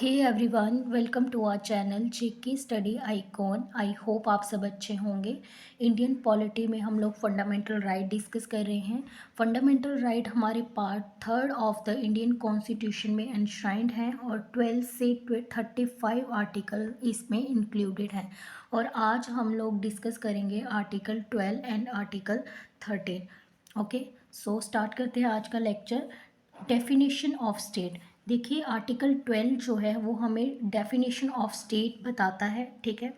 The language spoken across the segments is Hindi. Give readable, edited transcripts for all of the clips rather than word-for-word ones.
Hey everyone, welcome to our channel JK study icon. I hope आप सब अच्छे होंगे। इंडियन पॉलिटी में हम लोग फंडामेंटल राइट डिस्कस कर रहे हैं। फंडामेंटल राइट हमारे part third of the Indian constitution में एनश्राइंड हैं और 12 से 35 आर्टिकल इसमें इंक्लूडेड हैं। और आज हम लोग डिस्कस करेंगे article 12 and article 13। Okay, so start करते हैं आज का लेक्चर। Definition of state. देखिए आर्टिकल 12 जो है वो हमें डेफिनेशन ऑफ स्टेट बताता है। ठीक है,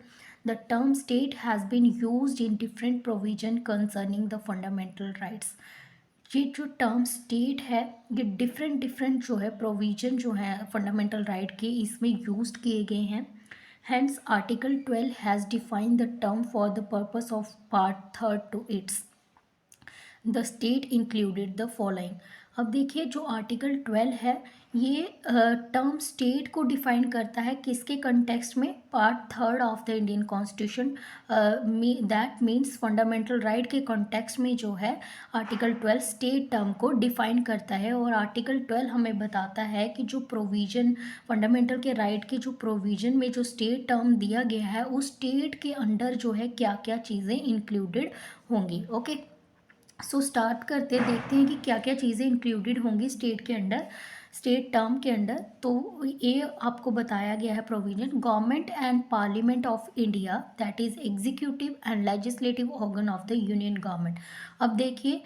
the term state has been used in different provision concerning the fundamental rights. ये जो टर्म स्टेट है ये डिफरेंट डिफरेंट जो है प्रोविजन जो है फंडामेंटल राइट के इसमें यूज्ड किए गए हैं। Hence, Article 12 has defined the term for the purpose of Part 3 to its the state included the following. अब देखिए जो आर्टिकल 12 है ये टर्म स्टेट को डिफाइन करता है किसके कंटेक्स्ट में, part third of the Indian constitution. That means fundamental right के कंटेक्स्ट में जो है आर्टिकल 12 स्टेट टर्म को डिफाइन करता है। और आर्टिकल 12 हमें बताता है कि जो प्रोविजन फंडामेंटल के राइट के जो प्रोविजन में जो स्टेट टर्म दिया गया है उस स्टेट के अंडर जो है क्या क्या चीज़ें इंक्लूडेड होंगी। ओके, सो स्टार्ट करते देखते हैं कि क्या क्या चीज़ें इंक्लूडेड होंगी स्टेट के अंडर, स्टेट टर्म के अंडर। तो ये आपको बताया गया है provision. Government and parliament of India that is executive and legislative organ of the union government. अब देखिए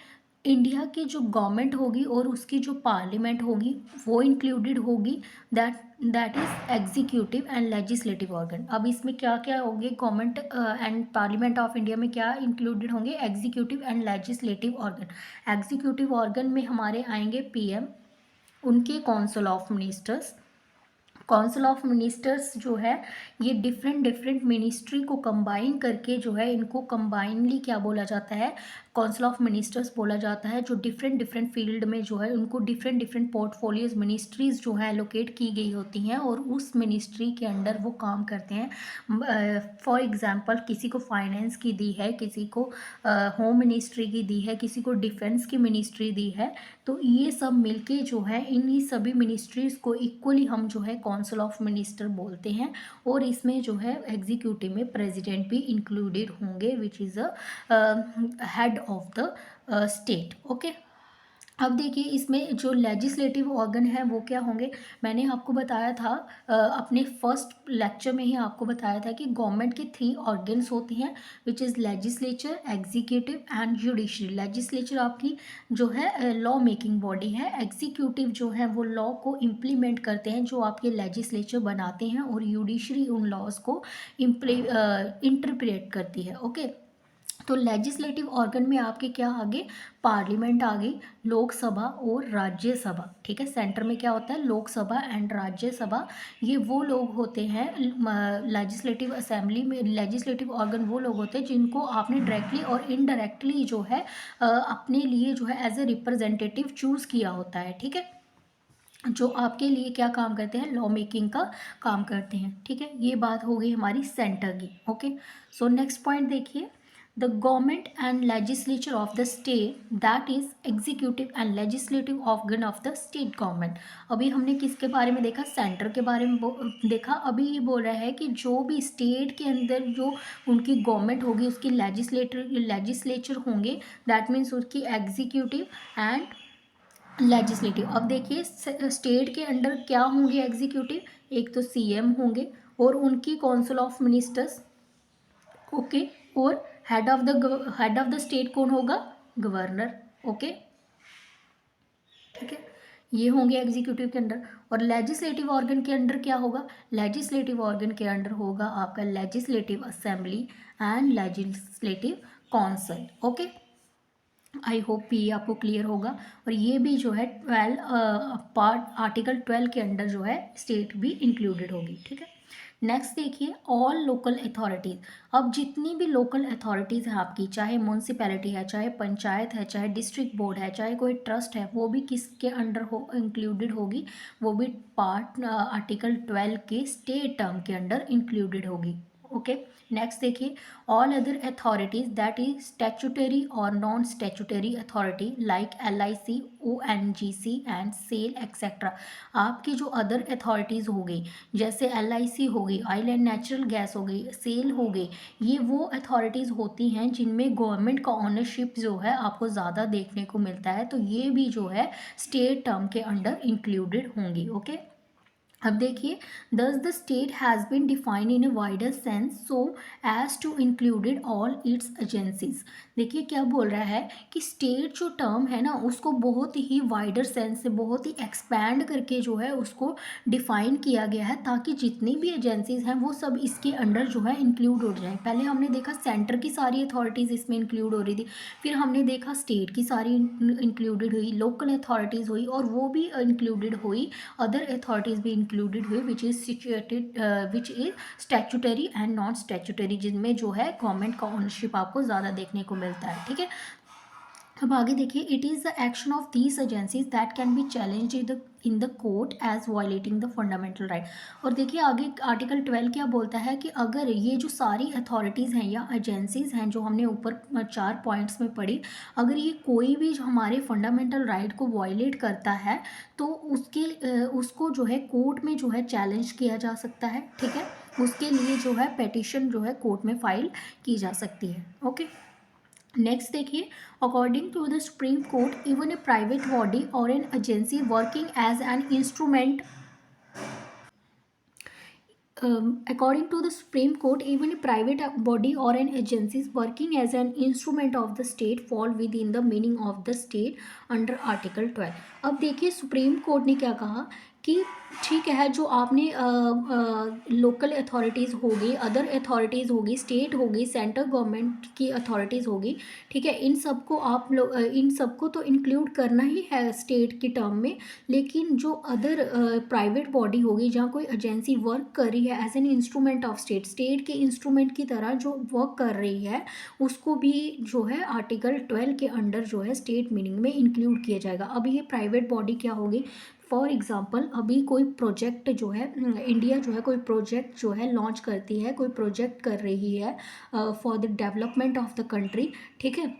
इंडिया की जो गवर्नमेंट होगी और उसकी जो पार्लियामेंट होगी वो इंक्लूडेड होगी। That that is executive and legislative organ. अब इसमें क्या क्या होंगे, government and parliament of India में क्या इंक्लूडेड होंगे, executive and legislative organ. Executive organ में हमारे आएंगे पीएम, उनके council of ministers. Council of ministers जो है ये डिफरेंट डिफरेंट मिनिस्ट्री को कंबाइन करके जो है इनको कंबाइनली क्या बोला जाता है, काउंसिल ऑफ मिनिस्टर्स बोला जाता है। जो डिफरेंट डिफरेंट फील्ड में जो है उनको डिफरेंट डिफरेंट पोर्टफोलियोज मिनिस्ट्रीज जो है एलोकेट की गई होती हैं और उस मिनिस्ट्री के अंडर वो काम करते हैं। फॉर एग्जांपल किसी को फाइनेंस की दी है, किसी को होम मिनिस्ट्री की दी है, किसी को डिफेंस की मिनिस्ट्री दी है। तो ये सब मिलके जो है इन सभी मिनिस्ट्रीज़ को इक्वली हम जो है काउंसिल ऑफ मिनिस्टर बोलते हैं। और इसमें जो है एग्जीक्यूटिव में प्रेसिडेंट भी इंक्लूडेड होंगे which is a head of the state. Okay, अब देखिए इसमें जो लेजिस्लेटिव ऑर्गन है वो क्या होंगे। मैंने आपको बताया था अपने फर्स्ट लेक्चर में ही आपको बताया था कि गवर्नमेंट के 3 ऑर्गन्स होते हैं which is legislature, executive and judiciary. Legislature आपकी जो है लॉ मेकिंग बॉडी है, एग्जीक्यूटिव जो है वो लॉ को इम्प्लीमेंट करते हैं जो आपके लेजिस्लेचर बनाते हैं, और जुडिशरी उन लॉज को इंटरप्रेट करती है। ओके, तो लेजिस्लेटिव ऑर्गन में आपके क्या आगे, पार्लियामेंट आ गई, लोकसभा और राज्यसभा। ठीक है, सेंटर में क्या होता है, लोकसभा एंड राज्यसभा। ये वो लोग होते हैं लेजिस्लेटिव असेंबली में, लेजिस्लेटिव ऑर्गन वो लोग होते हैं जिनको आपने डायरेक्टली और इनडायरेक्टली जो है अपने लिए जो है एज ए रिप्रेजेंटेटिव चूज़ किया होता है। ठीक है, जो आपके लिए क्या काम करते हैं, लॉ मेकिंग का काम करते हैं। ठीक है, ये बात हो गई हमारी सेंटर की। ओके, सो नेक्स्ट पॉइंट देखिए, the government and legislature of the state that is executive and legislative organ of the state government. अभी हमने किसके बारे में देखा, सेंटर के बारे में देखा। अभी ये बोल रहा है कि जो भी स्टेट के अंदर जो उनकी गवर्नमेंट होगी उसकी लेजिस्लेचर होंगे, दैट मीन्स उसकी एग्जीक्यूटिव एंड लेजिस्लेटिव। अब देखिए स्टेट के अंडर क्या होंगे एग्जीक्यूटिव, एक तो सीएम होंगे और उनकी काउंसिल ऑफ मिनिस्टर्स। ओके, और हेड ऑफ द स्टेट कौन होगा, गवर्नर। ओके, ठीक है, ये होंगे एग्जीक्यूटिव के अंडर। और लेजिस्लेटिव ऑर्गन के अंडर क्या होगा, लेजिस्लेटिव ऑर्गन के अंडर होगा आपका legislative assembly and legislative council. Okay, I hope ये आपको क्लियर होगा। और ये भी जो है 12 पार्ट आर्टिकल 12 के अंडर जो है स्टेट भी इंक्लूडेड होगी। ठीक है, नेक्स्ट देखिए, ऑल लोकल अथॉरिटीज़। अब जितनी भी लोकल अथॉरिटीज़ हैं आपकी, चाहे म्यूनसिपैलिटी है, चाहे पंचायत है, चाहे डिस्ट्रिक्ट बोर्ड है, चाहे कोई ट्रस्ट है, वो भी किसके अंडर हो इंक्लूडेड होगी, वो भी पार्ट आर्टिकल 12 के स्टेट टर्म के अंडर इंक्लूडेड होगी। ओके। नेक्स्ट देखिए, all other authorities that is statutory और non statutory authority like LIC, ONGC and SAIL etcetera. आपकी जो अदर अथॉरिटीज़ हो गई, जैसे LIC हो गई, ऑयल एंड नेचुरल गैस हो गई, सेल हो गई, ये वो अथॉरिटीज़ होती हैं जिनमें गवर्नमेंट का ऑनरशिप जो है आपको ज़्यादा देखने को मिलता है, तो ये भी जो है स्टेट टर्म के अंडर इंक्लूडेड होंगी। ओके। अब देखिए, thus the state has been defined in a wider sense so as to included all its agencies. देखिए क्या बोल रहा है कि स्टेट जो टर्म है ना उसको बहुत ही वाइडर सेंस से बहुत ही एक्सपैंड करके जो है उसको डिफाइन किया गया है, ताकि जितनी भी एजेंसीज हैं वो सब इसके अंडर जो है इंक्लूड हो जाए। पहले हमने देखा सेंटर की सारी अथॉरिटीज़ इसमें इंक्लूड हो रही थी, फिर हमने देखा स्टेट की सारी इंक्लूडेड हुई, लोकल अथॉरिटीज़ हुई और वो भी इंक्लूडेड हुई, अदर अथॉरिटीज़ भी इंक्लूडेड हुई which is situated which is statutory and non statutory, जिनमें जो है गवर्नमेंट का ओनरशिप आपको ज़्यादा देखने को मिलता है। ठीक है। अब आगे देखिए, it is the action of these agencies that can be challenge in the court as violating the fundamental right. और देखिए आगे आर्टिकल 12 क्या बोलता है कि अगर ये जो सारी अथॉरिटीज़ हैं या एजेंसीज हैं जो हमने ऊपर 4 पॉइंट्स में पढ़ी, अगर ये कोई भी जो हमारे फंडामेंटल राइट को वायलेट करता है तो उसको जो है कोर्ट में जो है चैलेंज किया जा सकता है। ठीक है। उसके लिए जो है पेटिशन जो है कोर्ट में फाइल की जा सकती है। ओके। नेक्स्ट देखिए, according to the supreme court even a private body और an agency working as an instrument according to the Supreme Court, even a private body or an agency working as an instrument of the state fall within the meaning of the state under Article 12। अब देखिए सुप्रीम कोर्ट ने क्या कहा कि ठीक है, जो आपने लोकल अथॉरिटीज़ होगी, अदर अथॉरिटीज़ होगी, स्टेट होगी, सेंट्रल गवर्नमेंट की अथॉरिटीज़ होगी, ठीक है, इन सबको इन सबको तो इंक्लूड करना ही है स्टेट की टर्म में, लेकिन जो अदर प्राइवेट बॉडी होगी जहाँ कोई एजेंसी वर्क कर रही है as an instrument of state के इंस्ट्रूमेंट की तरह जो वर्क कर रही है, उसको भी जो है आर्टिकल 12 के अंडर जो है स्टेट मीनिंग में इंक्लूड किया जाएगा। अब ये प्राइवेट बॉडी क्या होगी, फॉर एग्ज़ाम्पल अभी कोई प्रोजेक्ट जो है इंडिया जो है कोई प्रोजेक्ट जो है लॉन्च करती है, कोई प्रोजेक्ट कर रही है for the development of the country. ठीक है।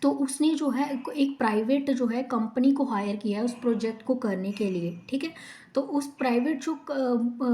तो उसने जो है एक प्राइवेट जो है कंपनी को हायर किया है उस प्रोजेक्ट को करने के लिए। ठीक है। तो उस प्राइवेट जो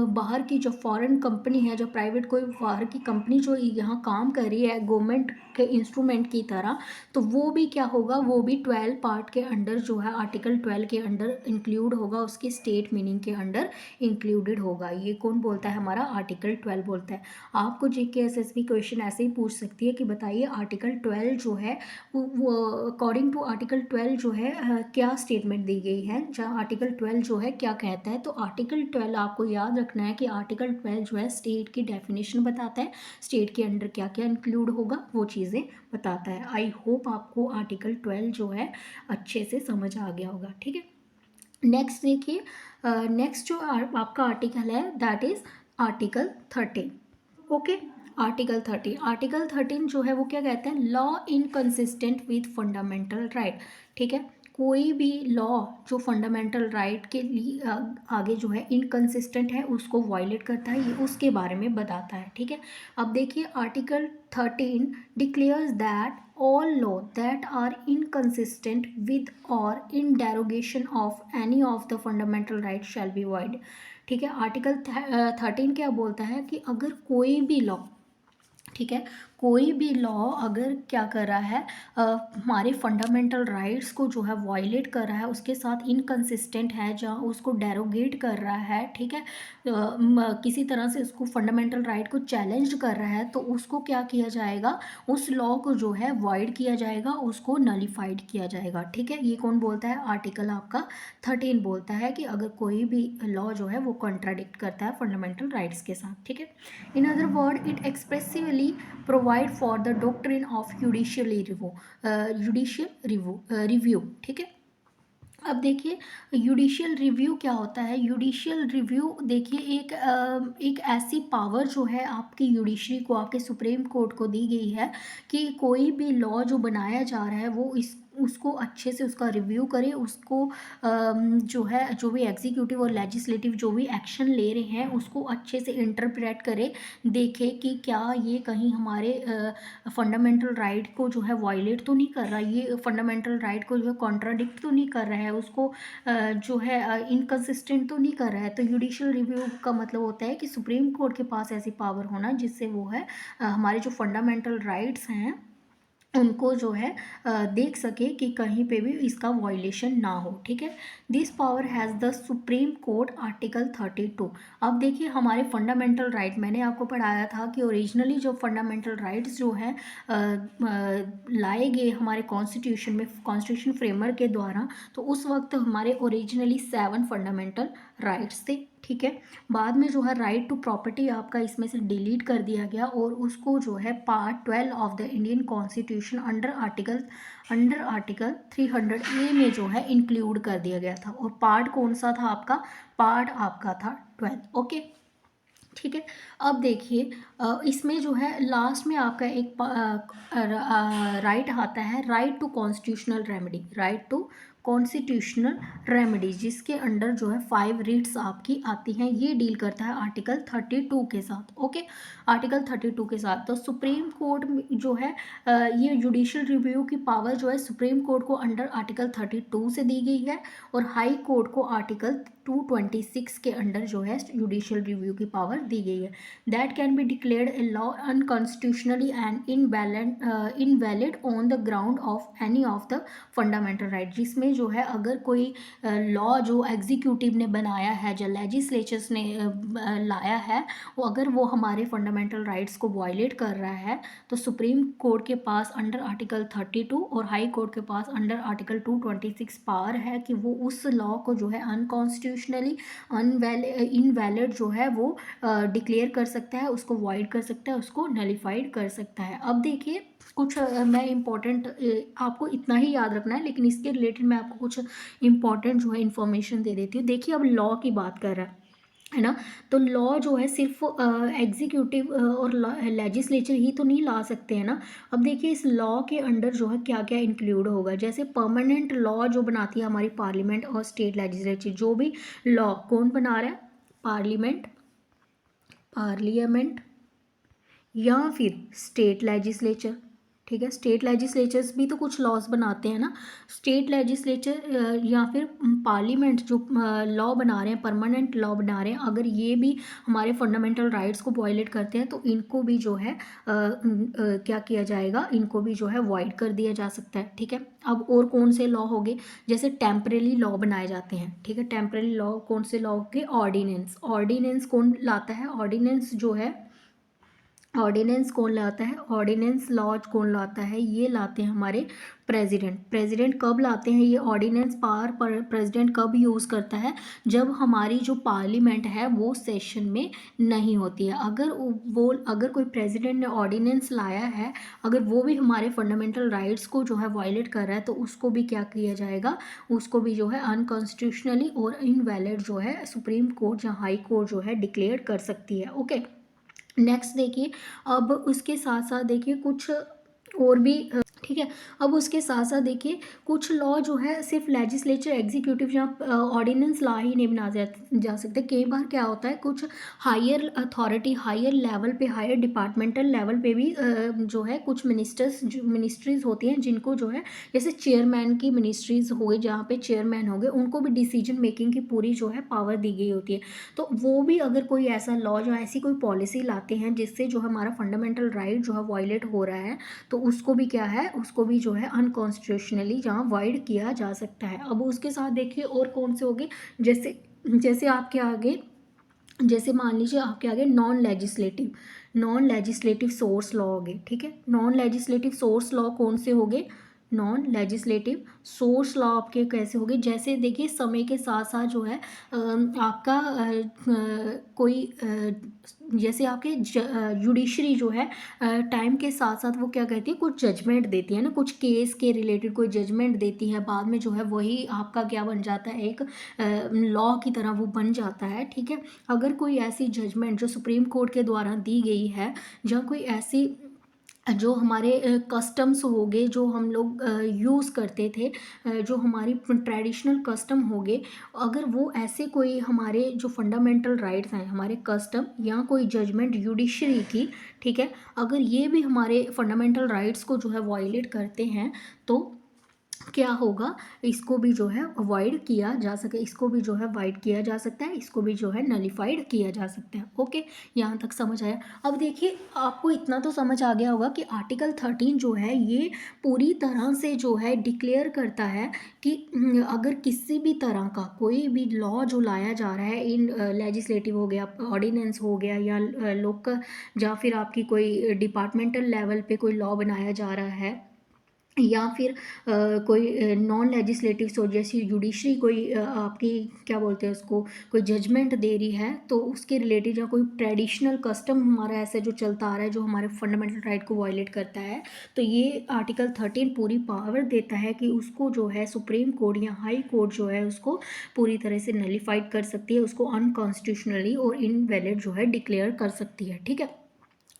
बाहर की जो फॉरेन कंपनी है, जो प्राइवेट कोई बाहर की कंपनी जो यहाँ काम कर रही है गवर्नमेंट के इंस्ट्रूमेंट की तरह, तो वो भी क्या होगा, वो भी 12 पार्ट के अंडर जो है आर्टिकल 12 के अंडर इंक्लूड होगा, उसकी स्टेट मीनिंग के अंडर इंक्लूडेड होगा। ये कौन बोलता है, हमारा आर्टिकल 12 बोलता है। आपको जीके एसएसबी क्वेश्चन ऐसे ही पूछ सकती है कि बताइए आर्टिकल 12 जो है वो अकॉर्डिंग टू आर्टिकल 12 जो है क्या स्टेटमेंट दी गई है, जहाँ आर्टिकल 12 जो है क्या कहता है। तो आर्टिकल 12 आपको याद रखना है कि आर्टिकल 12 जो है स्टेट की डेफिनेशन बताता है, स्टेट के अंडर क्या क्या इंक्लूड होगा वो चीज़ें बताता है। आई होप आपको आर्टिकल 12 जो है अच्छे से समझ आ गया होगा। ठीक है। नेक्स्ट देखिए, नेक्स्ट जो आपका आर्टिकल है that is article 13। Okay. Article 13 जो है वो क्या कहते हैं, law inconsistent with fundamental right. ठीक है। कोई भी लॉ जो फंडामेंटल राइट के लिए आगे जो है इनकंसिस्टेंट है उसको वायलेट करता है, ये उसके बारे में बताता है। ठीक है। अब देखिए article 13 declares that all law that are inconsistent with or in derogation of any of the fundamental rights shall be void। ठीक है। आर्टिकल 13 क्या बोलता है कि अगर कोई भी लॉ, ठीक है, कोई भी लॉ अगर क्या कर रहा है हमारे फंडामेंटल राइट्स को जो है वायलेट कर रहा है, उसके साथ इनकंसिस्टेंट है, जहाँ उसको डेरोगेट कर रहा है, ठीक है, किसी तरह से उसको फंडामेंटल राइट को चैलेंज कर रहा है, तो उसको क्या किया जाएगा, उस लॉ को जो है वाइड किया जाएगा, उसको नलिफाइड किया जाएगा। ठीक है। ये कौन बोलता है, आर्टिकल आपका 13 बोलता है कि अगर कोई भी लॉ जो है वो कॉन्ट्राडिक्ट करता है फंडामेंटल राइट्स के साथ। ठीक है। In other word it expressively provide for the doctrine of review. ठीक है। अब देखिए जुडिशियल रिव्यू क्या होता है। जुडिशियल रिव्यू देखिए एक ऐसी पावर जो है आपकी जुडिशरी को, आपके सुप्रीम कोर्ट को दी गई है कि कोई भी लॉ जो बनाया जा रहा है वो उसको अच्छे से उसका रिव्यू करे, उसको जो है जो भी एग्जीक्यूटिव और लेजिस्लेटिव जो भी एक्शन ले रहे हैं उसको अच्छे से इंटरप्रेट करे, देखे कि क्या ये कहीं हमारे फंडामेंटल राइट को जो है वायलेट तो नहीं कर रहा, ये फंडामेंटल राइट को जो है कॉन्ट्राडिक्ट तो नहीं कर रहा है, उसको जो है इनकन्सिस्टेंट तो नहीं कर रहा है। तो जुडिशियल रिव्यू का मतलब होता है कि सुप्रीम कोर्ट के पास ऐसी पावर होना जिससे वो है हमारे जो फंडामेंटल राइट्स हैं उनको जो है देख सके कि कहीं पे भी इसका वायलेशन ना हो। ठीक है, this power has the supreme court article 32। अब देखिए हमारे फंडामेंटल राइट, मैंने आपको पढ़ाया था कि ओरिजिनली जो फंडामेंटल राइट्स जो हैं लाए गए हमारे कॉन्स्टिट्यूशन में, कॉन्स्टिट्यूशन फ्रेमवर्क के द्वारा, तो उस वक्त हमारे ओरिजिनली 7 फंडामेंटल राइट्स थे। ठीक है, बाद में जो है राइट टू प्रॉपर्टी आपका इसमें से डिलीट कर दिया गया और उसको जो है part 12 of the Indian constitution under article 300A में जो है इंक्लूड कर दिया गया था। और पार्ट कौन सा था आपका? पार्ट आपका था 12। ओके, ठीक है। अब देखिए इसमें जो है लास्ट में आपका एक राइट आता है, right to constitutional remedy, right to constitutional remedy, जिसके अंडर जो है 5 रिट्स आपकी आती हैं। ये डील करता है आर्टिकल 32 के साथ। ओके, आर्टिकल 32 के साथ। तो सुप्रीम कोर्ट जो है ये जुडिशियल रिव्यू की पावर जो है सुप्रीम कोर्ट को अंडर आर्टिकल 32 से दी गई है और हाई कोर्ट को आर्टिकल 226 के अंडर जो है जुडिशियल रिव्यू की पावर दी गई है। That can be declared a law unconstitutionally and invalid on the ground of any of the fundamental right. जिसमें जो है अगर कोई लॉ जो एग्जीक्यूटिव ने बनाया है, जो लेजिस्लेचर्स ने लाया है, वो अगर वो हमारे फंडामेंटल राइट्स को वायलेट कर रहा है तो सुप्रीम कोर्ट के पास अंडर आर्टिकल 32 और हाई कोर्ट के पास अंडर आर्टिकल 226 पावर है कि वो उस लॉ को जो है अनकॉन्स्टिट्यूशनली इनवैलिड जो है वो डिक्लेयर कर सकता है, उसको वॉइड कर सकता है, उसको नलिफाइड कर सकता है। अब देखिए कुछ मैं इम्पॉर्टेंट, आपको इतना ही याद रखना है लेकिन इसके रिलेटेड मैं आपको कुछ इम्पॉर्टेंट जो है इन्फॉर्मेशन दे देती हूँ। देखिए अब लॉ की बात कर रहा है ना, तो लॉ जो है सिर्फ एग्जीक्यूटिव और लेजिस्लेचर ही तो नहीं ला सकते हैं ना। अब देखिए इस लॉ के अंडर जो है क्या क्या इंक्लूड होगा। जैसे परमानेंट लॉ जो बनाती है हमारी पार्लियामेंट और स्टेट लेजिस्लेचर, जो भी लॉ कौन बना रहा है? पार्लियामेंट या फिर स्टेट लेजिस्लेचर। ठीक है, स्टेट लेजिस्लेचर्स भी तो कुछ लॉज बनाते हैं ना। स्टेट लेजिस्लेचर या फिर पार्लियामेंट जो लॉ बना रहे हैं, परमानेंट लॉ बना रहे हैं, अगर ये भी हमारे फंडामेंटल राइट्स को वायलेट करते हैं तो इनको भी जो है क्या किया जाएगा, इनको भी जो है वॉइड कर दिया जा सकता है। ठीक है, अब और कौन से लॉ हो गए? जैसे टेम्परेरी लॉ बनाए जाते हैं। ठीक है, टेम्परेरी लॉ कौन से लॉ के? ऑर्डिनेंस कौन लाता है? ऑर्डिनेंस कौन लाता है? ऑर्डिनेंस लॉज कौन लाता है? ये लाते हैं हमारे प्रेसिडेंट कब लाते हैं ये ऑर्डिनेंस पावर? प्रेसिडेंट कब यूज़ करता है? जब हमारी जो पार्लियामेंट है वो सेशन में नहीं होती है। अगर कोई प्रेसिडेंट ने ऑर्डिनेंस लाया है, अगर वो भी हमारे फंडामेंटल राइट्स को जो है वायलेट कर रहा है तो उसको भी क्या किया जाएगा? उसको भी जो है अनकॉन्स्टिट्यूशनली और इनवैलिड जो है सुप्रीम कोर्ट या हाई कोर्ट जो है डिक्लेयर कर सकती है। ओके, नेक्स्ट देखिए, अब उसके साथ साथ देखिए कुछ और भी ठीक है, अब उसके साथ साथ देखिए कुछ लॉ जो है सिर्फ लेजिस्लेचर एग्जीक्यूटिव या ऑर्डिनेंस ला ही नहीं जा सकते। कई बार क्या होता है, कुछ हायर अथॉरिटी, हायर लेवल पे, हायर डिपार्टमेंटल लेवल पे भी जो है कुछ मिनिस्ट्रीज होती हैं जिनको जो है, जैसे चेयरमैन की मिनिस्ट्रीज हो गई, जहाँ पे चेयरमैन हो गए, उनको भी डिसीजन मेकिंग की पूरी जो है पावर दी गई होती है। तो वो भी अगर कोई ऐसा लॉ जो ऐसी कोई पॉलिसी लाते हैं जिससे जो हमारा फंडामेंटल राइट जो है वायलेट हो रहा है, तो उसको भी क्या है, उसको भी जो है अनकॉन्स्टिट्यूशनली जहाँ वाइड किया जा सकता है। अब उसके साथ देखिए और कौन से होंगे, जैसे जैसे आपके आगे, जैसे मान लीजिए आपके आगे नॉन लेजिस्लेटिव सोर्स लॉ हो गए। ठीक है, नॉन लेजिस्लेटिव सोर्स लॉ कौन से हो गए? नॉन लेजिस्लेटिव सोर्स लॉ आपके कैसे हो गए? जैसे देखिए समय के साथ साथ जो है आपका कोई जैसे आपके जुडिशरी जो है टाइम के साथ साथ वो क्या कहती है, कुछ जजमेंट देती है ना, कुछ केस के रिलेटेड कोई जजमेंट देती है, बाद में जो है वही आपका क्या बन जाता है, एक लॉ की तरह वो बन जाता है। ठीक है, अगर कोई ऐसी जजमेंट जो सुप्रीम कोर्ट के द्वारा दी गई है, जहाँ कोई ऐसी जो हमारे कस्टम्स हो गए, जो हम लोग यूज़ करते थे, जो हमारी ट्रेडिशनल कस्टम हो गए, अगर वो ऐसे कोई हमारे जो फंडामेंटल राइट्स हैं, हमारे कस्टम या कोई जजमेंट जुडिशरी की, ठीक है, अगर ये भी हमारे फंडामेंटल राइट्स को जो है वायलेट करते हैं, तो क्या होगा, इसको भी जो है अवॉइड किया जा सके, इसको भी जो है अवॉइड किया जा सकता है, इसको भी जो है नलिफाइड किया जा सकता है। ओके, यहाँ तक समझ आया। अब देखिए, आपको इतना तो समझ आ गया होगा कि आर्टिकल 13 जो है ये पूरी तरह से जो है डिक्लेयर करता है कि अगर किसी भी तरह का कोई भी लॉ जो लाया जा रहा है, इन लेजिस्लेटिव हो गया, ऑर्डिनेंस हो गया, या लोकल, या फिर आपकी कोई डिपार्टमेंटल लेवल पे कोई लॉ बनाया जा रहा है, या फिर कोई नॉन लेजिस्लेटिव सो जैसी जुडिशरी कोई आपकी क्या बोलते हैं उसको, कोई जजमेंट दे रही है, तो उसके रिलेटेड, या कोई ट्रेडिशनल कस्टम हमारा ऐसे जो चलता आ रहा है जो हमारे फंडामेंटल राइट को वायलेट करता है, तो ये आर्टिकल 13 पूरी पावर देता है कि उसको जो है सुप्रीम कोर्ट या हाई कोर्ट जो है उसको पूरी तरह से नलिफाइड कर सकती है, उसको अनकॉन्स्टिट्यूशनली और इनवैलिड जो है डिक्लेयर कर सकती है। ठीक है,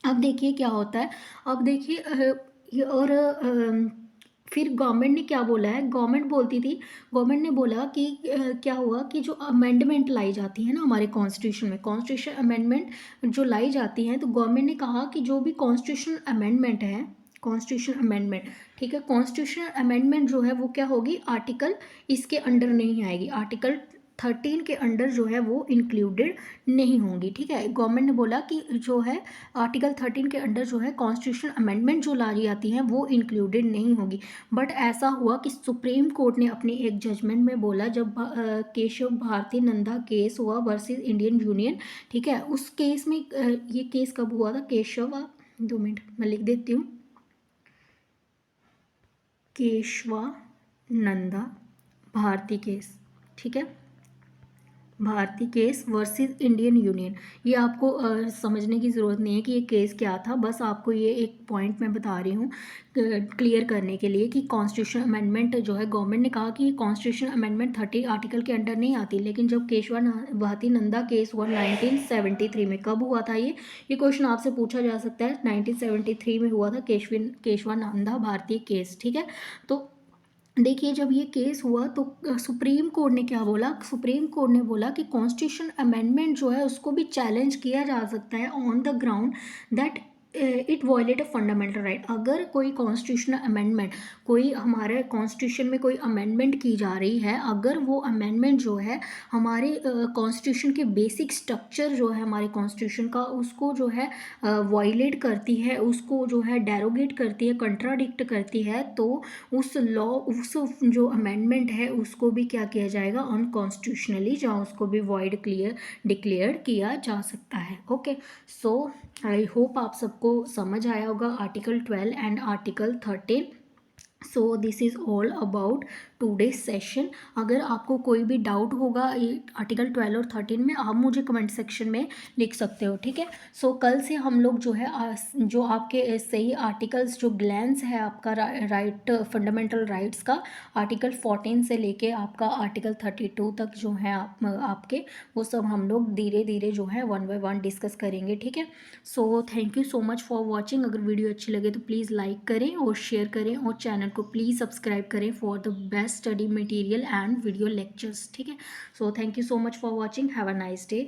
अब देखिए क्या होता है। अब देखिए और फिर गवर्नमेंट ने क्या बोला है, गवर्नमेंट बोलती थी, गवर्नमेंट ने बोला कि क्या हुआ कि जो अमेंडमेंट लाई जाती है ना हमारे कॉन्स्टिट्यूशन में, कॉन्स्टिट्यूशन अमेंडमेंट जो लाई जाती हैं, तो गवर्नमेंट ने कहा कि जो भी कॉन्स्टिट्यूशन अमेंडमेंट है, कॉन्स्टिट्यूशन अमेंडमेंट, ठीक है, कॉन्स्टिट्यूशन अमेंडमेंट जो है वो क्या होगी, आर्टिकल इसके अंडर नहीं आएगी, आर्टिकल 13 के अंडर जो है वो इंक्लूडेड नहीं होंगी। ठीक है, गवर्नमेंट ने बोला कि जो है आर्टिकल 13 के अंडर जो है कॉन्स्टिट्यूशन अमेंडमेंट जो लाई जाती हैं वो इंक्लूडेड नहीं होगी। बट ऐसा हुआ कि सुप्रीम कोर्ट ने अपनी एक जजमेंट में बोला, जब केशव भारती नंदा केस हुआ वर्सेस इंडियन यूनियन, ठीक है, उस केस में ये केस कब हुआ था, केशव, 2 मिनट मैं लिख देती हूँ, केशवानंदा भारती केस, ठीक है, Bharati case versus Indian union. ये आपको समझने की ज़रूरत नहीं है कि ये केस क्या था, बस आपको ये एक पॉइंट मैं बता रही हूँ क्लियर करने के लिए कि कॉन्स्टिट्यूशन अमेंडमेंट जो है, गवर्नमेंट ने कहा कि ये कॉन्स्टिट्यूशन अमेंडमेंट 30 आर्टिकल के अंडर नहीं आती, लेकिन जब भारती नंदा केस हुआ 1973 में, कब हुआ था ये क्वेश्चन आपसे पूछा जा सकता है, 1973 में हुआ था केशवानंदा भारती केस। ठीक है, तो देखिए जब ये केस हुआ तो सुप्रीम कोर्ट ने क्या बोला, सुप्रीम कोर्ट ने बोला कि कॉन्स्टिट्यूशन अमेंडमेंट जो है उसको भी चैलेंज किया जा सकता है on the ground that it violate a fundamental right. अगर कोई कॉन्स्टिट्यूशनल अमेंडमेंट, कोई हमारे कॉन्स्टिट्यूशन में कोई अमेंडमेंट की जा रही है, अगर वो अमेंडमेंट जो है हमारे कॉन्स्टिट्यूशन के बेसिक स्ट्रक्चर जो है हमारे कॉन्स्टिट्यूशन का, उसको जो है वॉयलेट करती है, उसको जो है डेरोगेट करती है, कंट्राडिक्ट करती है, तो उस लॉ, उस जो अमेंडमेंट है उसको भी क्या किया जाएगा, अनकॉन्स्टिट्यूशनली, जहाँ उसको भी वॉइड क्लियर डिक्लेयर किया जा सकता है। ओके, सो आई होप आप सबको समझ आया होगा article 12 and article 13। So this is all about today's session. अगर आपको कोई भी डाउट होगा ये आर्टिकल 12 और 13 में, आप मुझे कमेंट सेक्शन में लिख सकते हो। ठीक है, सो कल से हम लोग जो है जो आपके सही आर्टिकल्स, जो ग्लैंस है आपका राइट, फंडामेंटल राइट्स का, आर्टिकल 14 से लेके आपका आर्टिकल 32 तक जो है आपके, वो सब हम लोग धीरे धीरे जो है 1 बाय 1 डिस्कस करेंगे। ठीक है, so thank you so much for watching. अगर वीडियो अच्छी लगे तो प्लीज़ लाइक करें और शेयर करें, और चैनल को प्लीज़ सब्सक्राइब करें for the best study material and video lectures. ठीक है, so thank you so much for watching, have a nice day.